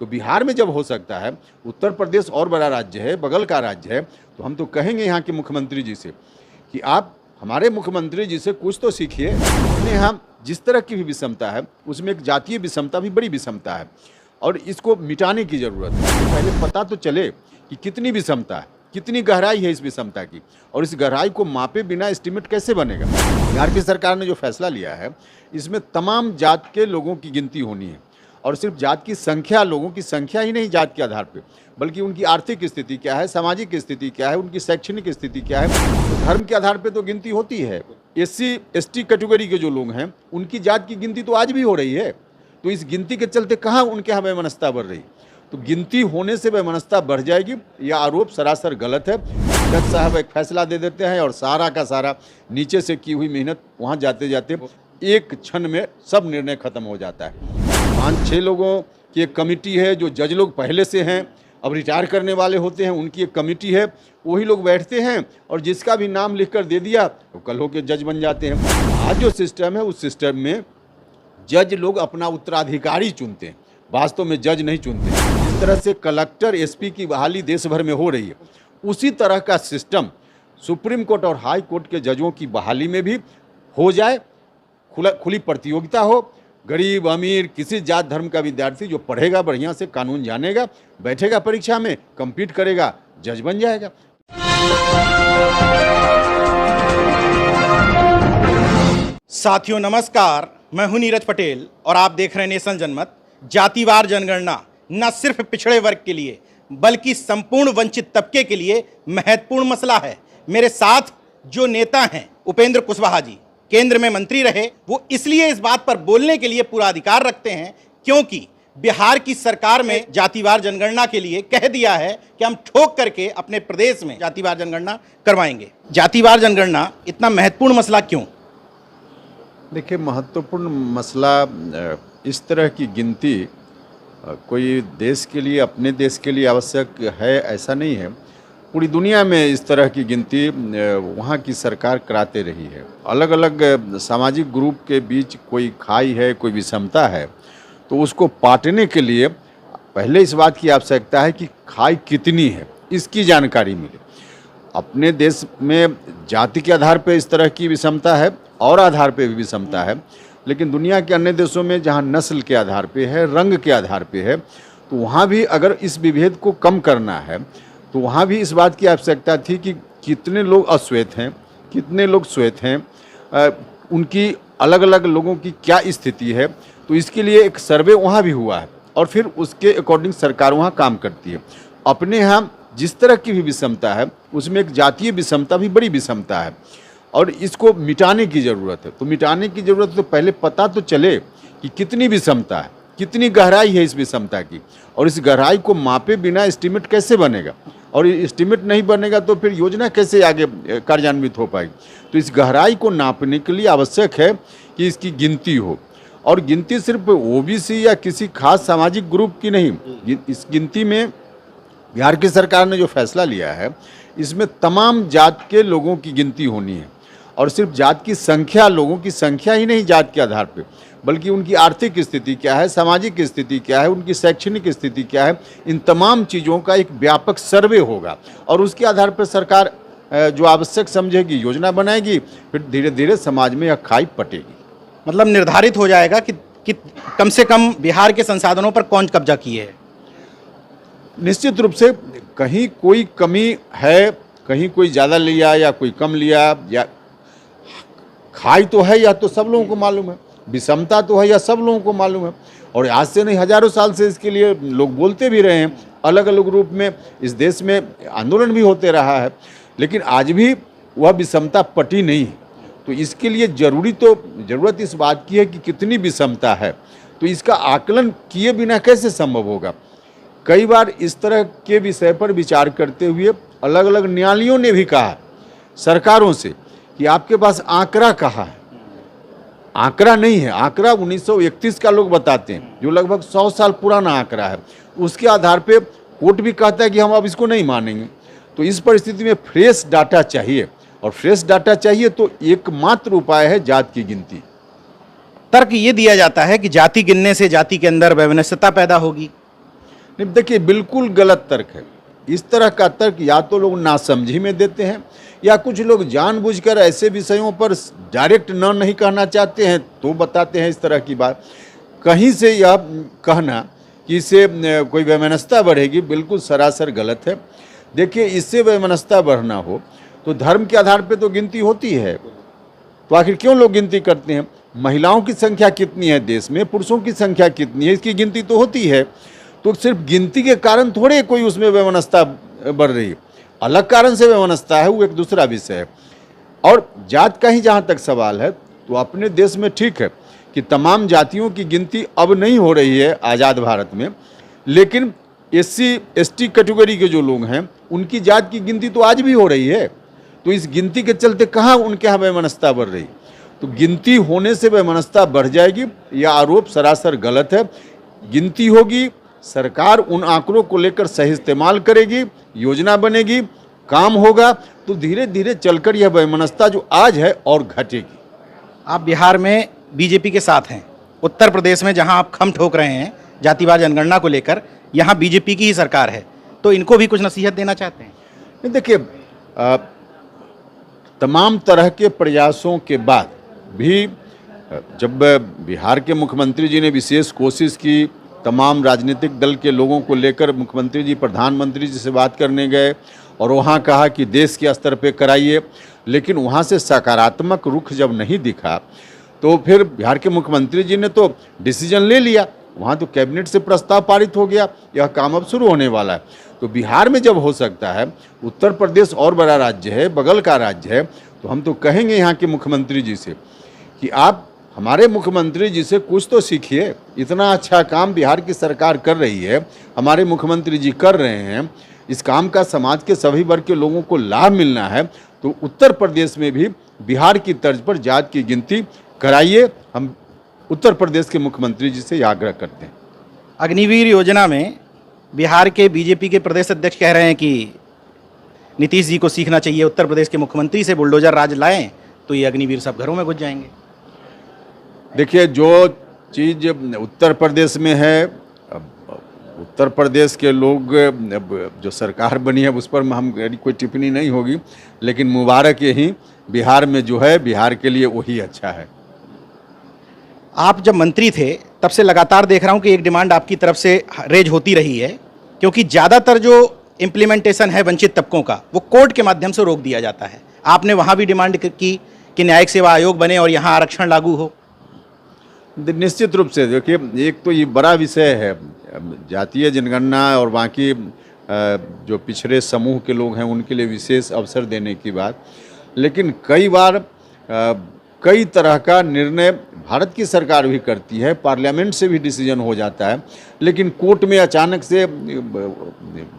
तो बिहार में जब हो सकता है, उत्तर प्रदेश और बड़ा राज्य है, बगल का राज्य है, तो हम तो कहेंगे यहाँ के मुख्यमंत्री जी से कि आप हमारे मुख्यमंत्री जी से कुछ तो सीखिए। अपने यहाँ जिस तरह की भी विषमता है उसमें एक जातीय विषमता भी बड़ी विषमता है और इसको मिटाने की ज़रूरत है। पहले पता तो चले कि कितनी विषमता है, कितनी गहराई है इस विषमता की, और इस गहराई को मापे बिना एस्टिमेट कैसे बनेगा। बिहार की सरकार ने जो फैसला लिया है इसमें तमाम जात के लोगों की गिनती होनी है, और सिर्फ जात की संख्या, लोगों की संख्या ही नहीं जात के आधार पे, बल्कि उनकी आर्थिक स्थिति क्या है, सामाजिक स्थिति क्या है, उनकी शैक्षणिक स्थिति क्या है, तो धर्म के आधार पे तो गिनती होती है। SC ST कैटेगरी के जो लोग हैं उनकी जात की गिनती तो आज भी हो रही है, तो इस गिनती के चलते कहाँ उनके यहाँ वैमनस्यता बढ़ रही। तो गिनती होने से वैमनस्यता बढ़ जाएगी, यह आरोप सरासर गलत है। जज साहब एक फैसला दे देते हैं और सारा का सारा नीचे से की हुई मेहनत वहाँ जाते जाते एक क्षण में सब निर्णय खत्म हो जाता है। 5-6 लोगों की एक कमेटी है, जो जज लोग पहले से हैं, अब रिटायर करने वाले होते हैं, उनकी एक कमेटी है, वही लोग बैठते हैं और जिसका भी नाम लिखकर दे दिया तो कल होकर जज बन जाते हैं। आज जो सिस्टम है उस सिस्टम में जज लोग अपना उत्तराधिकारी चुनते हैं, वास्तव में जज नहीं चुनते। जिस तरह से कलेक्टर SP की बहाली देश भर में हो रही है, उसी तरह का सिस्टम सुप्रीम कोर्ट और हाई कोर्ट के जजों की बहाली में भी हो जाए। खुली प्रतियोगिता हो, गरीब अमीर किसी जात धर्म का विद्यार्थी जो पढ़ेगा, बढ़िया से कानून जानेगा, बैठेगा परीक्षा में, compete करेगा, जज बन जाएगा। साथियों नमस्कार, मैं हूं नीरज पटेल और आप देख रहे हैं नेशन जनमत। जातिवार जनगणना न सिर्फ पिछड़े वर्ग के लिए बल्कि संपूर्ण वंचित तबके के लिए महत्वपूर्ण मसला है। मेरे साथ जो नेता हैं, उपेंद्र कुशवाहा जी केंद्र में मंत्री रहे, वो इसलिए इस बात पर बोलने के लिए पूरा अधिकार रखते हैं क्योंकि बिहार की सरकार में जातिवार जनगणना के लिए कह दिया है कि हम ठोक करके अपने प्रदेश में जातिवार जनगणना करवाएंगे। जातिवार जनगणना इतना महत्वपूर्ण मसला क्यों? देखिए, महत्वपूर्ण मसला इस तरह की गिनती कोई देश के लिए, अपने देश के लिए आवश्यक है ऐसा नहीं है। पूरी दुनिया में इस तरह की गिनती वहाँ की सरकार कराते रही है। अलग अलग सामाजिक ग्रुप के बीच कोई खाई है, कोई विषमता है, तो उसको पाटने के लिए पहले इस बात की आवश्यकता है कि खाई कितनी है, इसकी जानकारी मिले। अपने देश में जाति के आधार पर इस तरह की विषमता है और आधार पर भी विषमता है, लेकिन दुनिया के अन्य देशों में जहाँ नस्ल के आधार पे है, रंग के आधार पे है, तो वहाँ भी अगर इस विभेद को कम करना है तो वहाँ भी इस बात की आवश्यकता थी कि कितने लोग अश्वेत हैं, कितने लोग श्वेत हैं, उनकी अलग अलग लोगों की क्या स्थिति है। तो इसके लिए एक सर्वे वहाँ भी हुआ है और फिर उसके अकॉर्डिंग सरकार वहाँ काम करती है। अपने यहाँ जिस तरह की भी विषमता है उसमें एक जातीय विषमता भी बड़ी विषमता है और इसको मिटाने की ज़रूरत है। तो मिटाने की ज़रूरत है तो पहले पता तो चले कि कितनी विषमता है, कितनी गहराई है इस विषमता की, और इस गहराई को मापे बिना एस्टिमेट कैसे बनेगा, और एस्टिमेट नहीं बनेगा तो फिर योजना कैसे आगे कार्यान्वित हो पाएगी। तो इस गहराई को नापने के लिए आवश्यक है कि इसकी गिनती हो, और गिनती सिर्फ OBC या किसी खास सामाजिक ग्रुप की नहीं। इस गिनती में बिहार की सरकार ने जो फैसला लिया है इसमें तमाम जात के लोगों की गिनती होनी है, और सिर्फ जात की संख्या, लोगों की संख्या ही नहीं जात के आधार पे, बल्कि उनकी आर्थिक स्थिति क्या है, सामाजिक स्थिति क्या है, उनकी शैक्षणिक स्थिति क्या है, इन तमाम चीज़ों का एक व्यापक सर्वे होगा और उसके आधार पर सरकार जो आवश्यक समझेगी योजना बनाएगी, फिर धीरे धीरे समाज में यह खाई पटेगी। मतलब निर्धारित हो जाएगा कि कम से कम बिहार के संसाधनों पर कौन कब्जा किए है। निश्चित रूप से कहीं कोई कमी है, कहीं कोई ज़्यादा लिया या कोई कम लिया, या खाई तो है या तो सब लोगों को मालूम है, विषमता तो है या सब लोगों को मालूम है, और आज से नहीं हजारों साल से इसके लिए लोग बोलते भी रहे हैं। अलग अलग रूप में इस देश में आंदोलन भी होते रहा है, लेकिन आज भी वह विषमता पटी नहीं है। तो इसके लिए ज़रूरत इस बात की है कि कितनी विषमता है, तो इसका आकलन किए बिना कैसे संभव होगा। कई बार इस तरह के विषय पर विचार करते हुए अलग अलग न्यायालयों ने भी कहा सरकारों से कि आपके पास आंकड़ा कहाँ है। आंकड़ा नहीं है, आंकड़ा 1931 का लोग बताते हैं, जो लगभग 100 साल पुराना आंकड़ा है। उसके आधार पे कोर्ट भी कहता है कि हम अब इसको नहीं मानेंगे। तो इस परिस्थिति में फ्रेश डाटा चाहिए, और फ्रेश डाटा चाहिए तो एकमात्र उपाय है जात की गिनती। तर्क ये दिया जाता है कि जाति गिनने से जाति के अंदर वैमनस्यता पैदा होगी। नहीं, देखिए बिल्कुल गलत तर्क है। इस तरह का तर्क या तो लोग नासमझी में देते हैं या कुछ लोग जानबूझकर ऐसे विषयों पर डायरेक्ट नहीं कहना चाहते हैं तो बताते हैं इस तरह की बात। कहीं से यह कहना कि इससे कोई वैमनस्यता बढ़ेगी, बिल्कुल सरासर गलत है। देखिए, इससे वैमनस्यता बढ़ना हो तो धर्म के आधार पर तो गिनती होती है, तो आखिर क्यों लोग गिनती करते हैं? महिलाओं की संख्या कितनी है देश में, पुरुषों की संख्या कितनी है, इसकी गिनती तो होती है। तो सिर्फ गिनती के कारण थोड़े कोई उसमें वैमनस्यता बढ़ रही है, अलग कारण से वैमनस्यता है, वो एक दूसरा विषय है। और जात का ही जहाँ तक सवाल है तो अपने देश में ठीक है कि तमाम जातियों की गिनती अब नहीं हो रही है आज़ाद भारत में, लेकिन SC ST कैटेगरी के जो लोग हैं उनकी जात की गिनती तो आज भी हो रही है। तो इस गिनती के चलते कहाँ उनके यहाँ वैमनस्यता बढ़ रही? तो गिनती होने से वैमनस्यता बढ़ जाएगी, यह आरोप सरासर गलत है। गिनती होगी, सरकार उन आंकड़ों को लेकर सही इस्तेमाल करेगी, योजना बनेगी, काम होगा, तो धीरे धीरे चलकर यह वैमनस्यता जो आज है और घटेगी। आप बिहार में बीजेपी के साथ हैं, उत्तर प्रदेश में जहां आप खम ठोक रहे हैं जातिवार जनगणना को लेकर, यहां बीजेपी की ही सरकार है, तो इनको भी कुछ नसीहत देना चाहते हैं? नहीं, देखिए, तमाम तरह के प्रयासों के बाद भी जब बिहार के मुख्यमंत्री जी ने विशेष कोशिश की, तमाम राजनीतिक दल के लोगों को लेकर मुख्यमंत्री जी प्रधानमंत्री जी से बात करने गए और वहाँ कहा कि देश के स्तर पे कराइए, लेकिन वहाँ से सकारात्मक रुख जब नहीं दिखा तो फिर बिहार के मुख्यमंत्री जी ने तो डिसीजन ले लिया, वहाँ तो कैबिनेट से प्रस्ताव पारित हो गया, यह काम अब शुरू होने वाला है। तो बिहार में जब हो सकता है, उत्तर प्रदेश और बड़ा राज्य है, बगल का राज्य है, तो हम तो कहेंगे यहाँ के मुख्यमंत्री जी से कि आप हमारे मुख्यमंत्री जी से कुछ तो सीखिए। इतना अच्छा काम बिहार की सरकार कर रही है, हमारे मुख्यमंत्री जी कर रहे हैं, इस काम का समाज के सभी वर्ग के लोगों को लाभ मिलना है, तो उत्तर प्रदेश में भी बिहार की तर्ज पर जात की गिनती कराइए। हम उत्तर प्रदेश के मुख्यमंत्री जी से आग्रह करते हैं। अग्निवीर योजना में बिहार के बीजेपी के प्रदेश अध्यक्ष कह रहे हैं कि नीतीश जी को सीखना चाहिए, उत्तर प्रदेश के मुख्यमंत्री से बुलडोजर राज लाएं तो ये अग्निवीर सब घरों में घुस जाएंगे। देखिए, जो चीज़ उत्तर प्रदेश में है, उत्तर प्रदेश के लोग, जो सरकार बनी है उस पर हम कोई टिप्पणी नहीं होगी, लेकिन मुबारक यही बिहार में जो है, बिहार के लिए वही अच्छा है। आप जब मंत्री थे तब से लगातार देख रहा हूं कि एक डिमांड आपकी तरफ से रेज होती रही है, क्योंकि ज़्यादातर जो इम्प्लीमेंटेशन है वंचित तबकों का वो कोर्ट के माध्यम से रोक दिया जाता है। आपने वहाँ भी डिमांड की कि न्यायिक सेवा आयोग बने और यहाँ आरक्षण लागू हो। निश्चित रूप से देखिए, एक तो ये बड़ा विषय है जातीय जनगणना और बाकी जो पिछड़े समूह के लोग हैं उनके लिए विशेष अवसर देने की बात, लेकिन कई बार कई तरह का निर्णय भारत की सरकार भी करती है, पार्लियामेंट से भी डिसीजन हो जाता है, लेकिन कोर्ट में अचानक से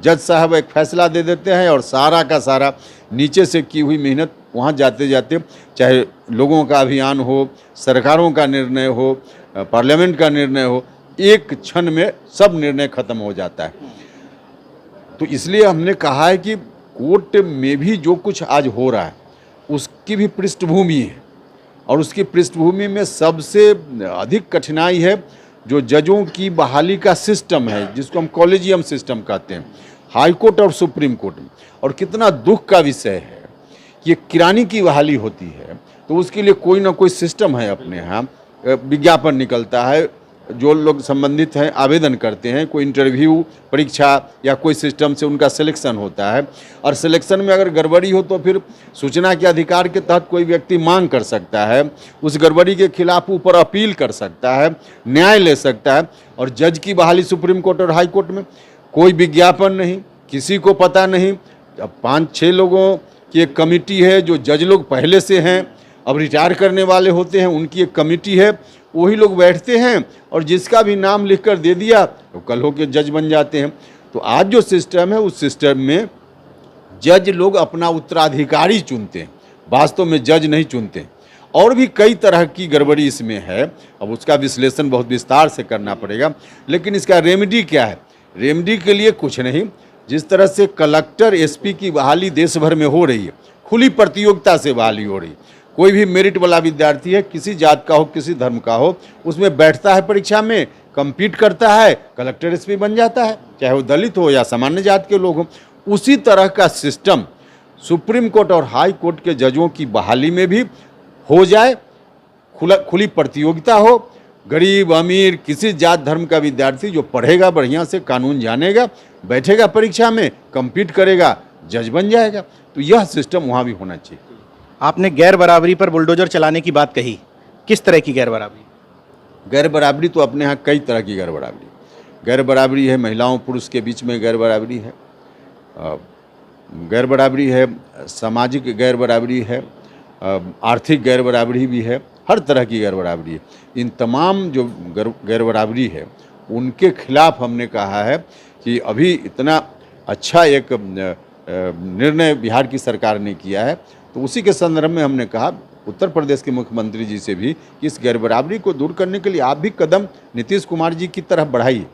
जज साहब एक फैसला दे देते हैं और सारा का सारा नीचे से की हुई मेहनत वहाँ जाते जाते, चाहे लोगों का अभियान हो, सरकारों का निर्णय हो, पार्लियामेंट का निर्णय हो, एक क्षण में सब निर्णय खत्म हो जाता है। तो इसलिए हमने कहा है कि कोर्ट में भी जो कुछ आज हो रहा है उसकी भी पृष्ठभूमि है, और उसकी पृष्ठभूमि में सबसे अधिक कठिनाई है जो जजों की बहाली का सिस्टम है, जिसको हम कॉलेजियम सिस्टम कहते हैं, हाई कोर्ट और सुप्रीम कोर्ट में। और कितना दुख का विषय है कि किरानी की बहाली होती है तो उसके लिए कोई ना कोई सिस्टम है अपने यहाँ, विज्ञापन निकलता है, जो लोग संबंधित हैं आवेदन करते हैं, कोई इंटरव्यू, परीक्षा या कोई सिस्टम से उनका सिलेक्शन होता है, और सिलेक्शन में अगर गड़बड़ी हो तो फिर सूचना के अधिकार के तहत कोई व्यक्ति मांग कर सकता है, उस गड़बड़ी के खिलाफ ऊपर अपील कर सकता है, न्याय ले सकता है। और जज की बहाली सुप्रीम कोर्ट और हाई कोर्ट में कोई विज्ञापन नहीं, किसी को पता नहीं। अब 5-6 लोगों की एक कमेटी है, जो जज लोग पहले से हैं, अब रिटायर करने वाले होते हैं, उनकी एक कमेटी है, वही लोग बैठते हैं और जिसका भी नाम लिखकर दे दिया तो कल हो के जज बन जाते हैं। तो आज जो सिस्टम है उस सिस्टम में जज लोग अपना उत्तराधिकारी चुनते हैं, वास्तव में जज नहीं चुनते। और भी कई तरह की गड़बड़ी इसमें है, अब उसका विश्लेषण बहुत विस्तार से करना पड़ेगा, लेकिन इसका रेमेडी क्या है? रेमेडी के लिए कुछ नहीं, जिस तरह से कलेक्टर एसपी की बहाली देश भर में हो रही है, खुली प्रतियोगिता से बहाली हो रही है, कोई भी मेरिट वाला विद्यार्थी है, किसी जात का हो, किसी धर्म का हो, उसमें बैठता है परीक्षा में, compete करता है, कलेक्टर एसपी बन जाता है, चाहे वो दलित हो या सामान्य जात के लोग हों। उसी तरह का सिस्टम सुप्रीम कोर्ट और हाई कोर्ट के जजों की बहाली में भी हो जाए, खुली प्रतियोगिता हो। गरीब अमीर किसी जात धर्म का विद्यार्थी जो पढ़ेगा, बढ़िया से कानून जानेगा, बैठेगा परीक्षा में, compete करेगा, जज बन जाएगा। तो यह सिस्टम वहाँ भी होना चाहिए। आपने गैर बराबरी पर बुलडोजर चलाने की बात कही, किस तरह की गैर बराबरी? गैर बराबरी तो अपने यहाँ कई तरह की गैर बराबरी है। महिलाओं पुरुष के बीच में गैर बराबरी है, गैर बराबरी है, सामाजिक गैर बराबरी है, आर्थिक गैर बराबरी भी है, हर तरह की गैर बराबरी है। इन तमाम जो गैर बराबरी है उनके खिलाफ हमने कहा है कि अभी इतना अच्छा एक निर्णय बिहार की सरकार ने किया है, तो उसी के संदर्भ में हमने कहा उत्तर प्रदेश के मुख्यमंत्री जी से भी कि इस गैर बराबरी को दूर करने के लिए आप भी कदम नीतीश कुमार जी की तरफ बढ़ाइए।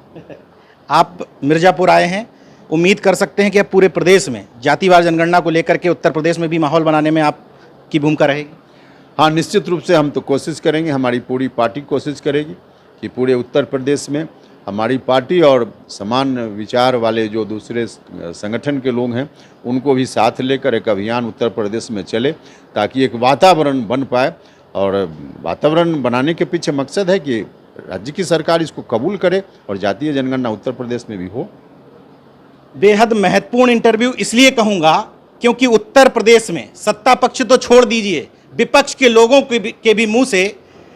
आप मिर्ज़ापुर आए हैं, उम्मीद कर सकते हैं कि अब पूरे प्रदेश में जातिवार जनगणना को लेकर के उत्तर प्रदेश में भी माहौल बनाने में आपकी भूमिका रहेगी? हाँ, निश्चित रूप से हम तो कोशिश करेंगे, हमारी पूरी पार्टी कोशिश करेगी कि पूरे उत्तर प्रदेश में हमारी पार्टी और समान विचार वाले जो दूसरे संगठन के लोग हैं उनको भी साथ लेकर एक अभियान उत्तर प्रदेश में चले, ताकि एक वातावरण बन पाए। और वातावरण बनाने के पीछे मकसद है कि राज्य की सरकार इसको कबूल करे और जातीय जनगणना उत्तर प्रदेश में भी हो। बेहद महत्वपूर्ण इंटरव्यू इसलिए कहूँगा क्योंकि उत्तर प्रदेश में सत्ता पक्ष तो छोड़ दीजिए, विपक्ष के लोगों के भी मुंह से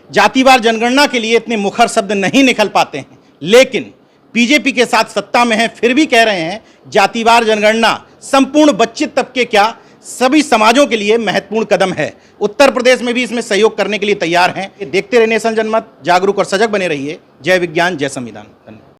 जातिवार जनगणना के लिए इतने मुखर शब्द नहीं निकल पाते हैं, लेकिन बीजेपी के साथ सत्ता में है फिर भी कह रहे हैं जातिवार जनगणना संपूर्ण वंचित तबके क्या सभी समाजों के लिए महत्वपूर्ण कदम है। उत्तर प्रदेश में भी इसमें सहयोग करने के लिए तैयार हैं। देखते रहिए नेशन जनमत, जागरूक और सजग बने रहिए। जय विज्ञान, जय संविधान। धन्यवाद।